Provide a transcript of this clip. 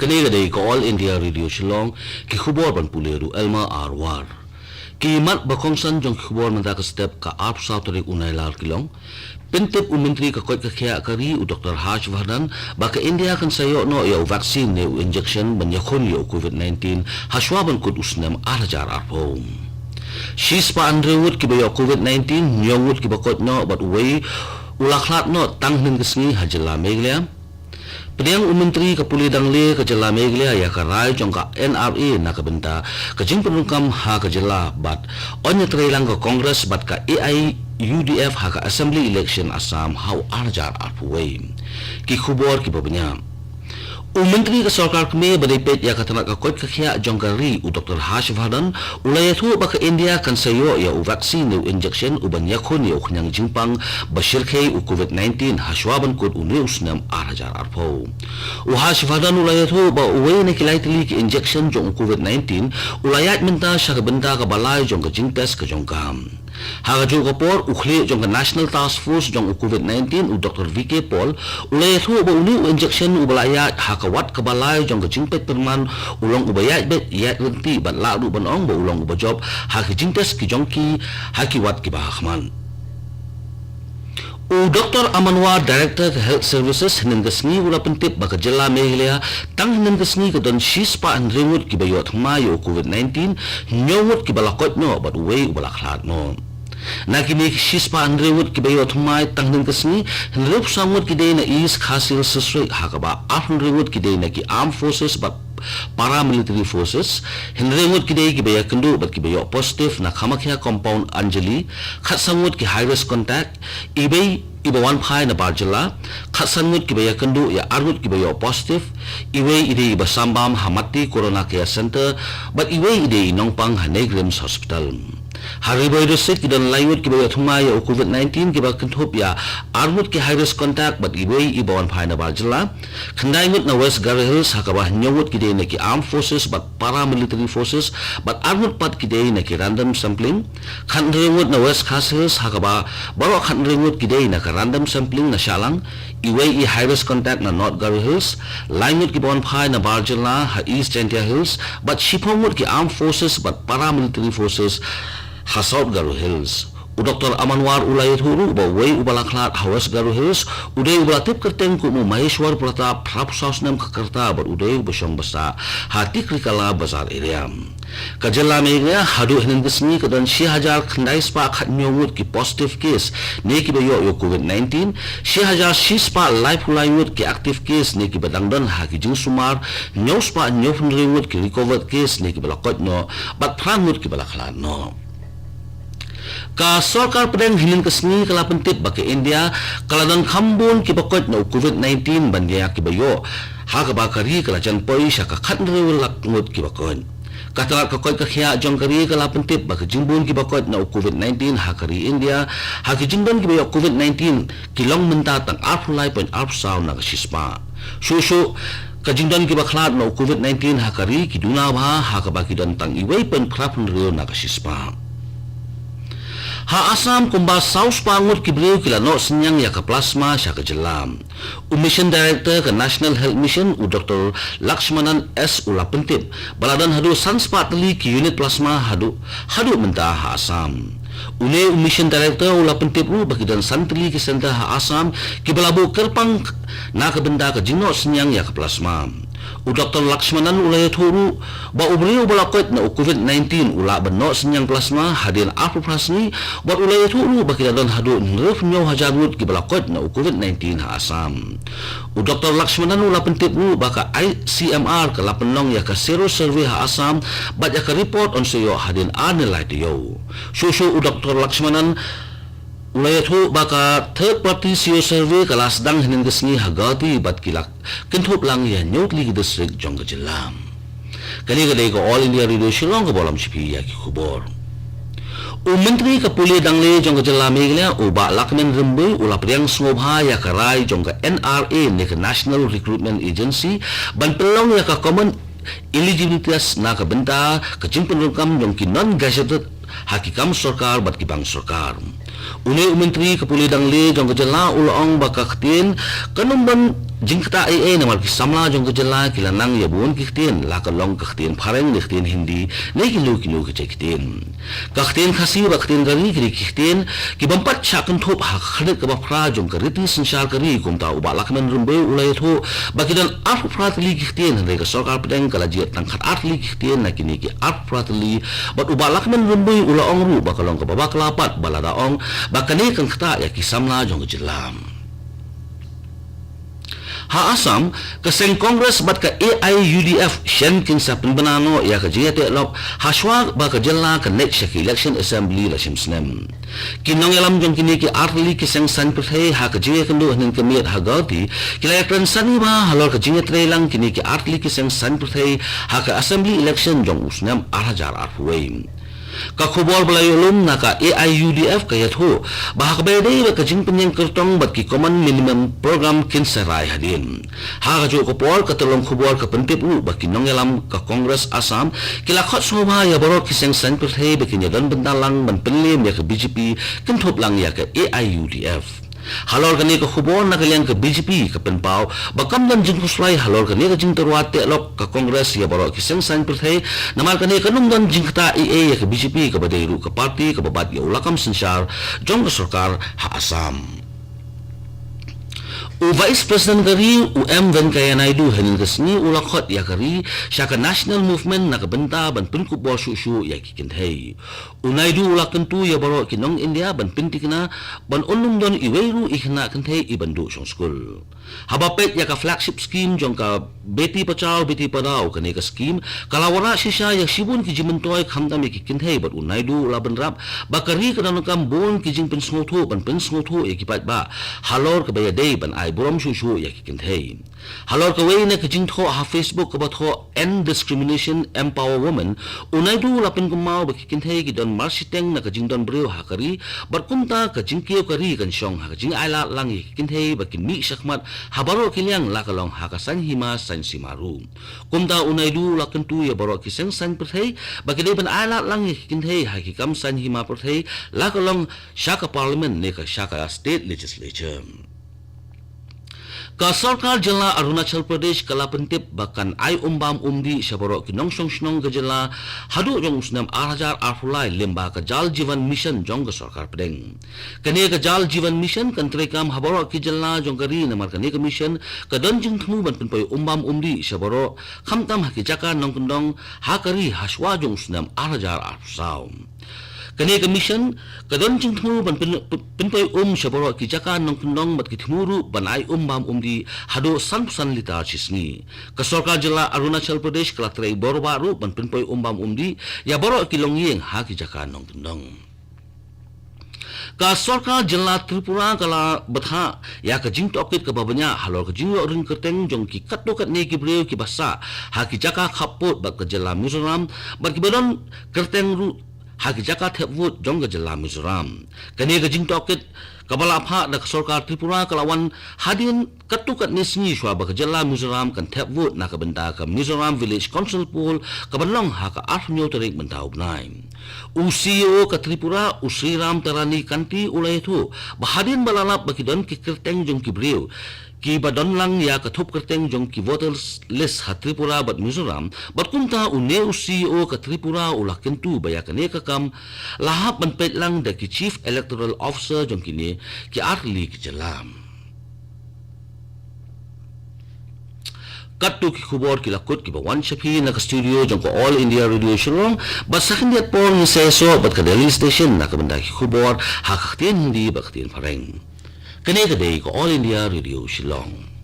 Kanina day ko All India Radio Shillong ki khubor ban puleru Elma Arwar. Ki mat bakongsan jong khubor man ka step ka ap sautore unai lar kilong. Pentep umintri ka koy ka kya kari u Dr. Harsh Vardhan baka India kan sayo no ya vaccine ne injection ban yakon yo COVID-19 haswa ban kut usnam arajar arpom. Shispa andrewut ki bayo COVID-19 nyawut ki bakot no but way ulaklat no tanghin kesni hajala megliam. Pediang Menteri Kapuli Dangle ke Jela Meglia ya karai jongka NRA na kabenta kajing penungkam ha ke Jela bat onnya terelang ke Kongres bat ka AI UDF ha ke Assembly Election Assam how arjar arpuway ki khubor ki babnya Menteri ke Sarkar keme badai pet ya katana ka kot kakhya jongkari u Dr. Harsh Vardhan ulaya thu baka India kan sayo ya u vaccine u injection u ban yakon ya u khnyang jingpang bashir khay u COVID-19 hashwaban kod u neusnam arajar arpo u Harsh Vardhan ulaya thu ba uwe na kilai tili ki injection jong COVID-19 ulayat minta syaka benda ka balai jong ka jingtes ka jongkam Haga juga por ukhle jong National Task Force jong COVID-19 u Dr. VK Paul ulay thu ba uni u injection u balaya hakawat kabalay jong jingpet perman ulong ubayat bet yat renti bat la du banong ba ulong ubajob hakijingtes ki jongki hakiwat ki bahman U Dr. Amanwar Director Health Services hinenggasni ula pentip baka Jela Meglia tang hinenggasni ka don shispa an ringut ki bayot mayo COVID-19 nyawut ki balakot no but way balaklat no Nakini shispa andrewut ki bayot mai tangdeng kesni henrup samut ki day na is khasil sesre hakaba afnrewut ki day na ki armed forces but paramilitary forces henrewut ki day ki baya kendu but ki bayo positive na khamakya compound Anjali khatsamut ki high risk contact ibay ibawan phai na barjala khatsamut ki baya kendu ya armut ki bayo positive iwe ide iba sambam hamati corona care center but iwe ide nongpang Hanegrims hospital Hari boy reset ki dan lainut ki bayat humay o COVID-19 ki bakin hop ya armut ki high risk contact but ibay ibawan phai na barjala khandaimut na West Gary Hills hakaba nyawut ki day na ki armed forces but paramilitary forces but armut pat ki day na ki random sampling khandrimut na West Khas Hills hakaba baro khandrimut ki day na ka random sampling na shalang iway I high risk contact na North Gary Hills lainut ki bawan phai na barjala ha East Chantia Hills but shipomut ki armed forces but paramilitary forces ha South Garo Hills u Dr. Amanwar ulayat huru ba way ubalaklat hawas Garo Hills uday ubalatip kerteng ku Maheshwar Pratap Prapsausnam kakarta bar uday basyong basa hati krikala bazar area Kajala Meglia hadu hinenggasni kadan 6,000 khandai spa khatnyawut ki positive case ne ki bayo yo COVID-19 6,000 spa life ulayut ki active case ne ki badangdan ha ki jing sumar nyaw spa nyawfnriwut ki recovered case ne ki balakot no bat pramut ki balaklat no Ka Sarkar pedang hilin kesni kala pentip bagi India kaladan khambun ki bakot no COVID-19 bandia ki bayo ha ka bakari kala janpoi syaka khatnreul lakngut ki bakon kata kakot kakhya jongkari kala pentip bagi jimbun ki bakot no COVID-19 ha kari India ha ki jimbun ki bayo COVID-19 kilong menta tang arfulai pen arfsaw na shispa susu kajingdan ki baklat no COVID-19 ha kari ki dunawa ha ka baki dan tang iway pen prapnreul na shispa Ha Assam kumba saus pangut ki beliau kila no senyang ya ke plasma sya ke jelam. Mission Director ke National Health Mission u Dr. Lakshmanan S ula pentip baladan hadu sanspat teli ki unit plasma hadu mentah Ha Assam. Une Mission Director ula pentip u bagi dan santri ki center Ha Assam ki belabu kerpang na ke benda ke jino senyang ya ke plasma. U Dr. Lakshmanan ulay thuru ba ubriu balakot na COVID-19 ula benok senyang plasma hadin apu prasni ba ulay thuru baki dan hadu nerf nyaw hajarut ki balakot na COVID-19 Ha Assam. U Dr. Lakshmanan ula pentip u baka ICMR ke lapenong ya ka zero survey Ha Assam bat ya ka report on sayo hadin anilai tiyo. Susu u Dr. Lakshmanan ulay thu baka third party SEO survey kelas dang hinenggasni hagati bat kilak kentup lang ya nyotli district jong jelam kali kadai ko All India Radio Shillong ko bolam sipi ya ki khubor u menteri Kapuli Dangle jong jelam Meglia u ba lakmen rembe ula priang smobha ya karai jong NRA ne National Recruitment Agency ban pelong ya ka common eligibilitas na ka benta kajing penrukam jong ki non gazetted hakikam sarkar bat ki bang sarkar Unai Menteri Kepulidang Le jong kejela ulong bakaktin kanumban jingkata AA namal kisamla jong kejela kilanang yabun kiktin la kalong kaktin pareng diktin hindi ne kilu kecektin kaktin khasi baktin gari kiri kiktin kibampat chakan thop hakhadet kabapra jong kariti sinsar kari kumta ubalak men rumbe ulai tho bakidan arpratli kiktin re ka sarkar pedeng kalajiat tangkhat atli kiktin na kini ki arpratli bat ubalak men rumbe ulong ru bakalong kababak lapat baladaong bakane kang kata ya kisamla jong kejelam ha Asam kaseng Kongres bat ka AIUDF shen kin sa penbenano ya ka jete lop haswa ba ka jella ka next election assembly la simsnem kinong yalam jong kini ki arli ki seng san prhe ha ka jete kendo hanin kemiet ha gauti kila yakran sani ba halor ka jete lang kini ki arli ki seng san prhe ha ka assembly election jong usnam arajar arway ka khubor belayolum naka AIUDF kayat ho bahak bede ba kajing penyang kertong bat ki common minimum program kin sarai hadin ha ka jo kopor ka tolong khubor ka pentip u ba kinong yalam ka Kongres Asam kila khot soba ya borok kiseng san perthei ba kinyadan bendalang ban penlim ya ka BJP kin thop lang ya ka AIUDF halor kani ka khubor na kalyang ka BJP ka penpau bakam dan jing kuslai halor kani ka jing terwate lok ka Kongres ya borok kiseng san perthei namal kani ka nung dan jing kata EA ya ka BJP ka badairu ka parti ka babat ya ulakam sensar jong ka sarkar ha Asam Vice President kari Venkaya Naidu hanin kasni ulakot ya kari syaka national movement na kabenta ban pinkubor susu ya kikinthei Naidu ulakan tu ya baro kinong India ban pintikna ban onum don iweru ikhna kanthei ibandu song school habapet ya ka flagship scheme jong ka beti bachao beti padao kani ka scheme kalawara sisa ya sibun ki jimentoy khamdam ya kikinthei bat Naidu ula benrap bakari kadang kam bon ki jing pensngotho ban pensngotho ya kipat ba halor ka bayadei ban buram susu ya kikinthei halor ka way na kijing tho ha Facebook ka batho end discrimination empower women Naidu lapin kumau ba kikinthei ki don marsiteng na kajing don breu hakari barkumta kajing kio kari kan syong ha kajing aila lang ya kikinthei ba kinmi sakmat habaro kilyang lakalong ha ka san hima san simaru kumta Naidu lakan tu ya baro kiseng san perthei ba kidei ban aila lang ya kikinthei ha kikam san hima perthei lakalong syaka parliament ne ka syaka state legislature ka sarkar jela Arunachal Pradesh kala pentip bahkan ai umbam umdi sabaro kinong song gejela hadu jong usnam arajar arfulai lemba ka jal jivan mission jong ka sarkar pedeng kane ka jal jivan mission kantre kam habaro ki jela jong kari namar kane ka mission ka donjing thmu ban penpoi umbam umdi sabaro khamtam hakijaka nong kendong hakari haswa jong usnam arajar arfsau kani commission kadon jing thmu ban pinpoi sabaro ki jaka nong kendong mat ki thmuru banai bam di hado san litar chisni ka sarkar jela Arunachal Pradesh kala trei borbaru ban pinpoi bam di ya boro ki longyeng ha ki jaka nong kendong ka sarkar jela Tripura kala batha ya ka jing tokit ka babanya halor ka jing ring kerteng jong ki katto kat ne ki breu ki basa ha ki jaka khapot ba ka jela Mizoram ba ki badon kerteng ru haki jaka thepwut jong ga jela Mizoram kani ga jing tokit kabala pha da sarkar Tripura kalawan hadin katukat nisni shwa ba jela Mizoram kan thepwut na ka benda ka Mizoram Village Council pool kabalong ha ka arnyo tarik bentaub nai CEO ka Tripura Usriram Tarani kanti ulai thu bahadin balalap bakidon ki kerteng jong ki breu ki badon lang ya kathup kerteng jong ki voters list ha Tripura bat Mizoram bat kumta une CEO ka Tripura ulakin tu bayakane ka kam lahap banpet lang da ki chief electoral officer jong kini ki arli ki jelam Katu ki khubor ki lakut ki bawan shapi na ka studio jong ko All India Radio Shillong bat sakin diat por ni seso bat ka Delhi station na ka benda ki khubor ha kaktin hindi ba kaktin pareng kene ka day ko All India Radio Shillong